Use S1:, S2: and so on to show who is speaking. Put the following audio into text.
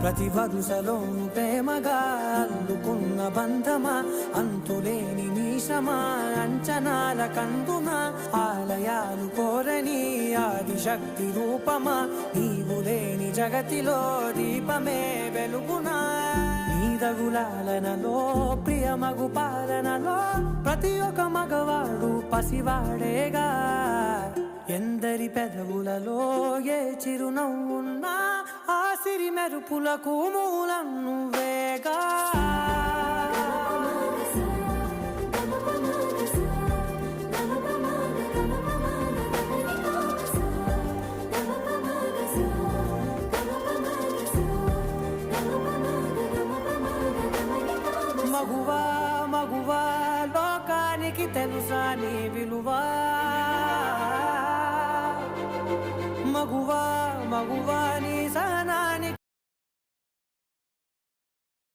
S1: ప్రతి వరుసలోను ప్రేమగా అల్లుకున్న బంధమా, అంతులేని నీశమా, అంచనాల కందున ఆలయాలు కోరని ఆదిశక్తి రూపమా, నీవు లేని జగతిలో దీపమే వెలుగునా. నీదగులాలనలో ప్రియమగు పాలనలో ప్రతి ఒక్క మగవాడు పసివాడేగా. ఎందరి పెదవులలో ఏ చిరునవ్వున్నా ఆ సిరి మెరుపులకు మూలం నువ్వేగా. మగువా మగువా లోకానికి తెలుసా నీ విలువా. మగువా మగువా